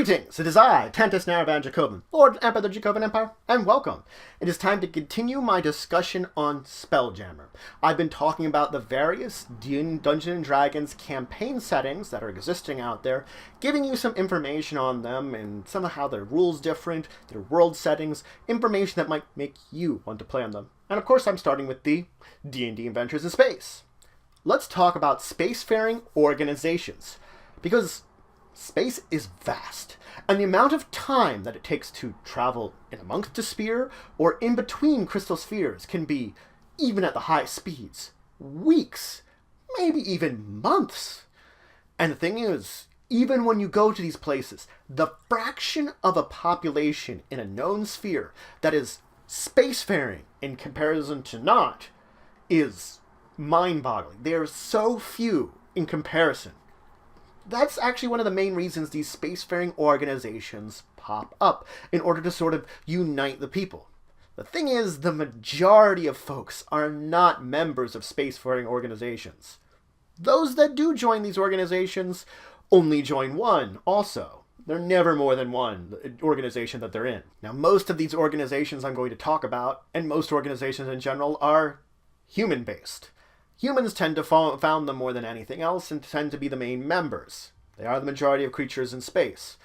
Greetings! It is I, Tantus Naravan Dracovin, Lord Emperor of the Dracovin Empire, and welcome. It is time to continue my discussion on Spelljammer. I've been talking about the various Dungeons & Dragons campaign settings that are existing out there, giving you some information on them and some of how their rules different, their world settings, information that might make you want to play on them. And of course I'm starting with the D&D Adventures in Space. Let's talk about spacefaring organizations, because space is vast, and the amount of time that it takes to travel in amongst a sphere or in between crystal spheres can be, even at the highest speeds, weeks, maybe even months. And the thing is, even when you go to these places, the fraction of a population in a known sphere that is spacefaring in comparison to not is mind-boggling. There are so few in comparison. That's actually one of the main reasons these spacefaring organizations pop up, in order to sort of unite the people. The thing is, the majority of folks are not members of spacefaring organizations. Those that do join these organizations only join one also. They're never more than one organization that they're in. Now, most of these organizations I'm going to talk about, and most organizations in general, are human-based. Humans tend to found them more than anything else and tend to be the main members. They are the majority of creatures in space.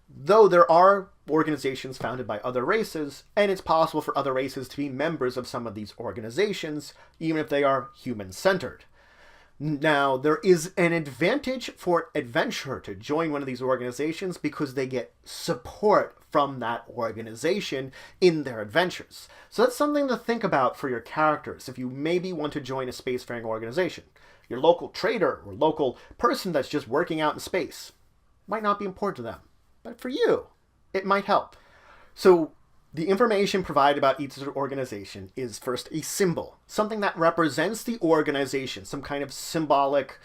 Though there are organizations founded by other races, and it's possible for other races to be members of some of these organizations, even if they are human-centered. Now, there is an advantage for adventurer to join one of these organizations because they get support from that organization in their adventures. So that's something to think about for your characters if you maybe want to join a spacefaring organization. Your local trader or local person that's just working out in space might not be important to them, but for you, it might help. So the information provided about each organization is first a symbol, something that represents the organization, some kind of symbolic,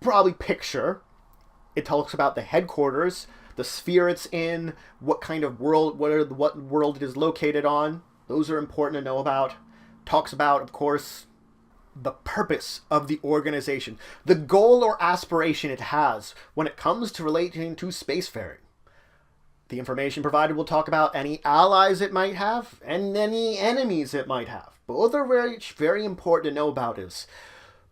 probably picture. It talks about the headquarters, the sphere it's in, what kind of world, what world it is located on. Those are important to know about. Talks about, of course, the purpose of the organization, the goal or aspiration it has when it comes to relating to spacefaring. The information provided will talk about any allies it might have and any enemies it might have. Both are very important to know about, is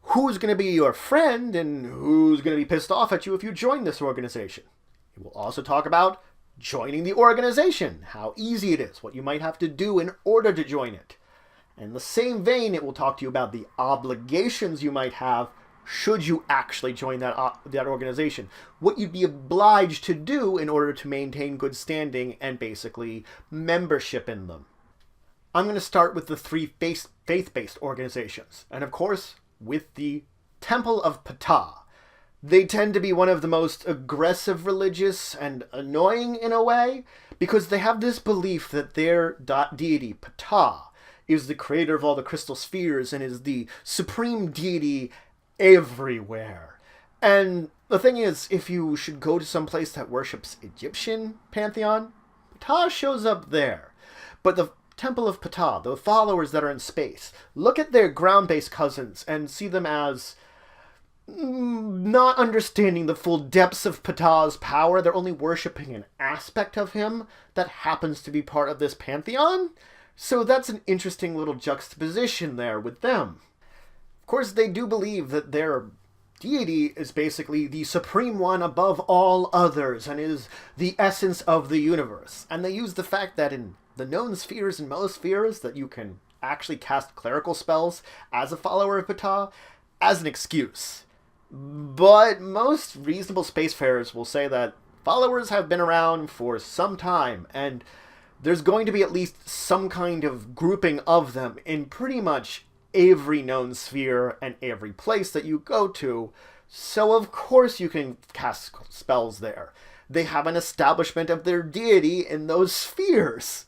who's going to be your friend and who's going to be pissed off at you if you join this organization. It will also talk about joining the organization, how easy it is, what you might have to do in order to join it. In the same vein, it will talk to you about the obligations you might have should you actually join that organization, what you'd be obliged to do in order to maintain good standing and basically membership in them. I'm going to start with the three faith-based organizations, and of course with the Temple of Ptah. They tend to be one of the most aggressive religious and annoying in a way, because they have this belief that their deity, Ptah, is the creator of all the crystal spheres and is the supreme deity everywhere. And the thing is, if you should go to some place that worships Egyptian pantheon, Ptah shows up there. But the Temple of Ptah, the followers that are in space, look at their ground-based cousins and see them as not understanding the full depths of Ptah's power. They're only worshipping an aspect of him that happens to be part of this pantheon. So that's an interesting little juxtaposition there with them. Of course, they do believe that their deity is basically the supreme one above all others and is the essence of the universe. And they use the fact that in the known spheres and most spheres that you can actually cast clerical spells as a follower of Ptah as an excuse. But most reasonable spacefarers will say that followers have been around for some time, and there's going to be at least some kind of grouping of them in pretty much every known sphere and every place that you go to, so of course you can cast spells there. They have an establishment of their deity in those spheres.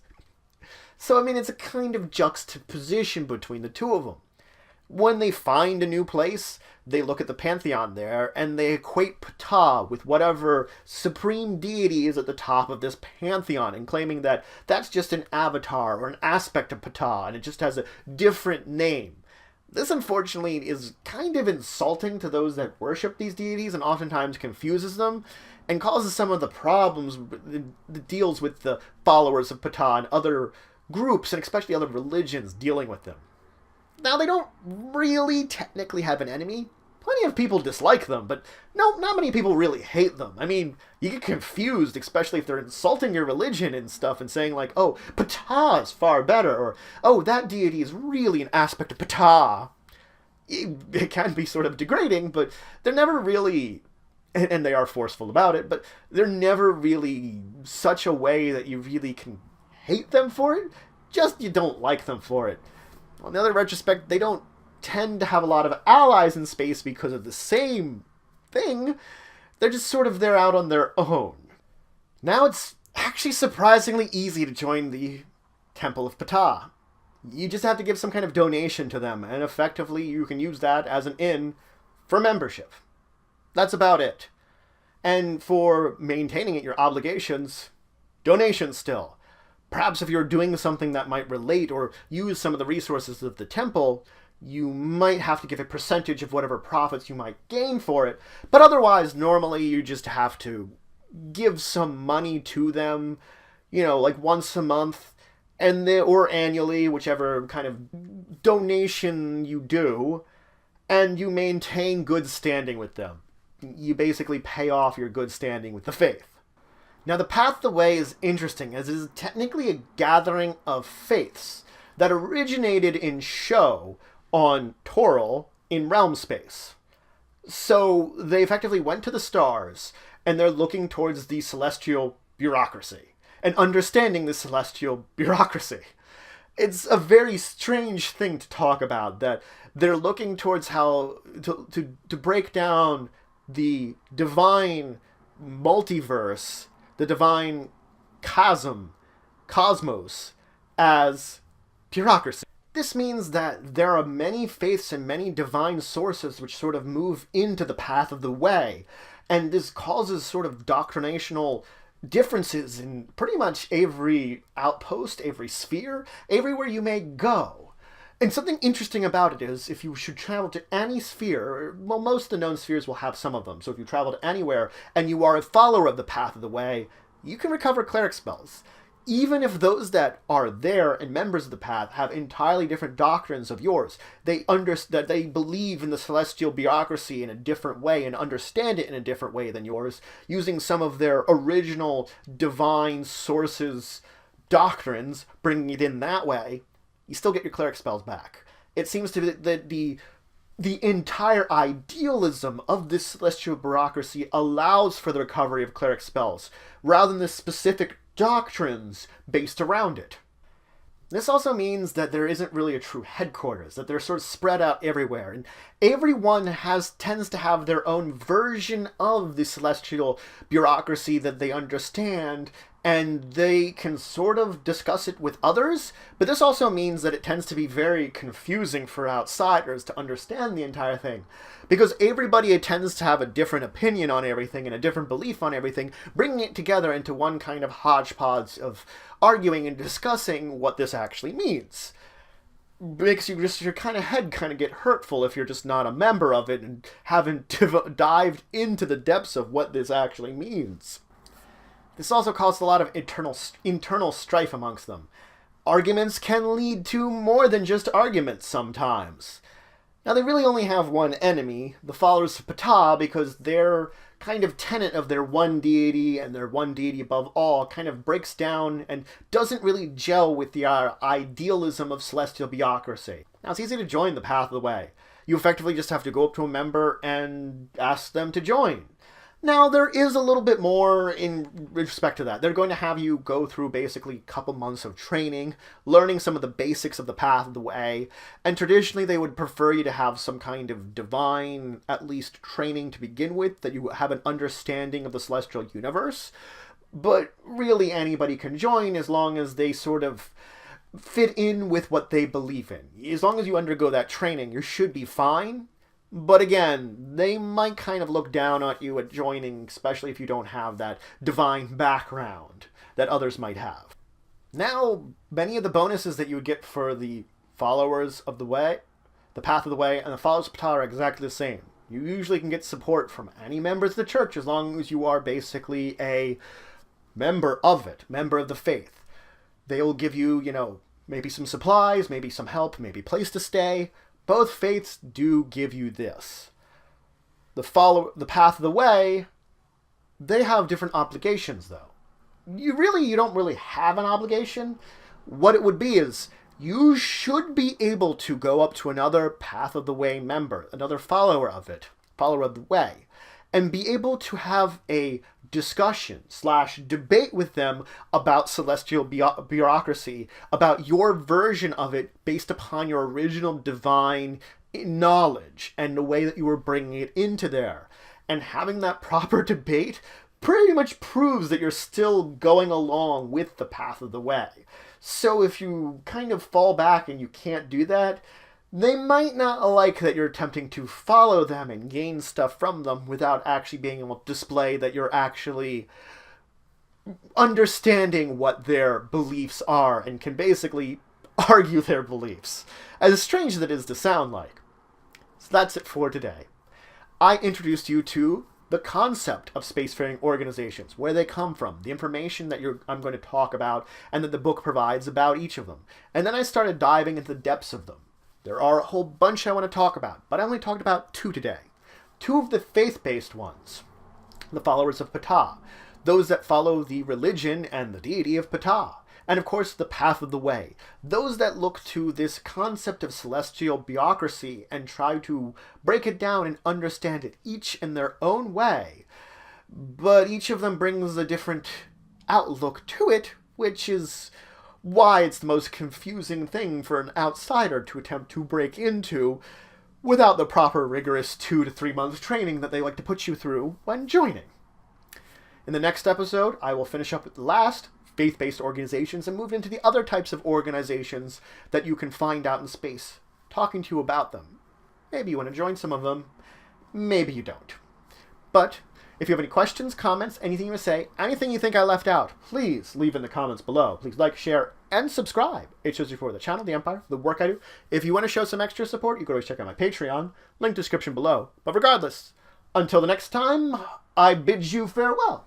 So, I mean, it's a kind of juxtaposition between the two of them. When they find a new place, they look at the pantheon there, and they equate Ptah with whatever supreme deity is at the top of this pantheon, and claiming that that's just an avatar or an aspect of Ptah, and it just has a different name. This, unfortunately, is kind of insulting to those that worship these deities and oftentimes confuses them, and causes some of the problems that deals with the followers of Ptah and other groups, and especially other religions dealing with them. Now, they don't really technically have an enemy. Plenty of people dislike them, but no, not many people really hate them. I mean, you get confused, especially if they're insulting your religion and stuff and saying like, oh, Ptah is far better, or oh, that deity is really an aspect of Ptah. It can be sort of degrading, but they're never really, and they are forceful about it, but they're never really such a way that you really can hate them for it, just you don't like them for it. On the other retrospect, they don't tend to have a lot of allies in space because of the same thing. They're just sort of there out on their own. Now it's actually surprisingly easy to join the Temple of Ptah. You just have to give some kind of donation to them, and effectively you can use that as an in for membership. That's about it. And for maintaining it, your obligations, donations still. Perhaps if you're doing something that might relate or use some of the resources of the temple, you might have to give a percentage of whatever profits you might gain for it. But otherwise, normally you just have to give some money to them, like once a month, or annually, whichever kind of donation you do, and you maintain good standing with them. You basically pay off your good standing with the faith. Now, the Path of the Way is interesting, as it is technically a gathering of faiths that originated in Sho on Toril in realm space. So they effectively went to the stars, and they're looking towards the celestial bureaucracy, and understanding the celestial bureaucracy. It's a very strange thing to talk about, that they're looking towards how to break down the divine multiverse, the divine cosmos, as bureaucracy. This means that there are many faiths and many divine sources which sort of move into the Path of the Way, and this causes sort of doctrinational differences in pretty much every outpost, every sphere, everywhere you may go. And something interesting about it is, if you should travel to any sphere, well, most of the known spheres will have some of them, so if you travel to anywhere and you are a follower of the Path of the Way, you can recover cleric spells. Even if those that are there and members of the Path have entirely different doctrines of yours, they believe in the celestial bureaucracy in a different way and understand it in a different way than yours, using some of their original divine sources' doctrines, bringing it in that way, you still get your cleric spells back. It seems to be that the entire idealism of this celestial bureaucracy allows for the recovery of cleric spells, rather than the specific doctrines based around it. This also means that there isn't really a true headquarters, that they're sort of spread out everywhere, and everyone tends to have their own version of the celestial bureaucracy that they understand, and they can sort of discuss it with others, but this also means that it tends to be very confusing for outsiders to understand the entire thing, because everybody tends to have a different opinion on everything and a different belief on everything, bringing it together into one kind of hodgepodge of arguing and discussing what this actually means. Makes your kind of head kind of get hurtful if you're just not a member of it and haven't dived into the depths of what this actually means. This also caused a lot of internal strife amongst them. Arguments can lead to more than just arguments sometimes. Now, they really only have one enemy, the followers of Ptah, because their kind of tenet of their one deity and their one deity above all kind of breaks down and doesn't really gel with the idealism of celestial bureaucracy. Now, it's easy to join the Path of the Way. You effectively just have to go up to a member and ask them to join. Now, there is a little bit more in respect to that. They're going to have you go through basically a couple months of training, learning some of the basics of the Path of the Way, and traditionally they would prefer you to have some kind of divine, at least, training to begin with, that you have an understanding of the celestial universe. But really anybody can join as long as they sort of fit in with what they believe in. As long as you undergo that training, you should be fine. But again, they might kind of look down at you at joining, especially if you don't have that divine background that others might have. Now, many of the bonuses that you would get for the followers of the way, the Path of the Way, and the followers of Ptah are exactly the same. You usually can get support from any members of the church as long as you are basically a member of it, member of the faith. They'll give you, maybe some supplies, maybe some help, maybe a place to stay. Both faiths do give you this. The path of the way, they have different obligations, though. You don't really have an obligation. What it would be is, you should be able to go up to another Path of the Way member, another follower of the way, and be able to have a discussion / debate with them about celestial bureaucracy, about your version of it based upon your original divine knowledge and the way that you were bringing it into there. And having that proper debate pretty much proves that you're still going along with the Path of the Way. So if you kind of fall back and you can't do that, they might not like that you're attempting to follow them and gain stuff from them without actually being able to display that you're actually understanding what their beliefs are and can basically argue their beliefs. As strange as it is to sound like. So that's it for today. I introduced you to the concept of spacefaring organizations, where they come from, the information that I'm going to talk about, and that the book provides about each of them. And then I started diving into the depths of them. There are a whole bunch I want to talk about, but I only talked about 2 today. 2 of the faith-based ones. The followers of Ptah. Those that follow the religion and the deity of Ptah. And of course, the Path of the Way. Those that look to this concept of celestial bureaucracy and try to break it down and understand it, each in their own way. But each of them brings a different outlook to it, which is why it's the most confusing thing for an outsider to attempt to break into without the proper rigorous 2 to 3 months training that they like to put you through when joining. In the next episode, I will finish up with the last faith-based organizations and move into the other types of organizations that you can find out in space, talking to you about them. Maybe you want to join some of them, maybe you don't. But if you have any questions, comments, anything you want to say, anything you think I left out, please leave in the comments below. Please like, share, and subscribe. It shows you for the channel, the Empire, the work I do. If you want to show some extra support, you can always check out my Patreon, link description below. But regardless, until the next time, I bid you farewell.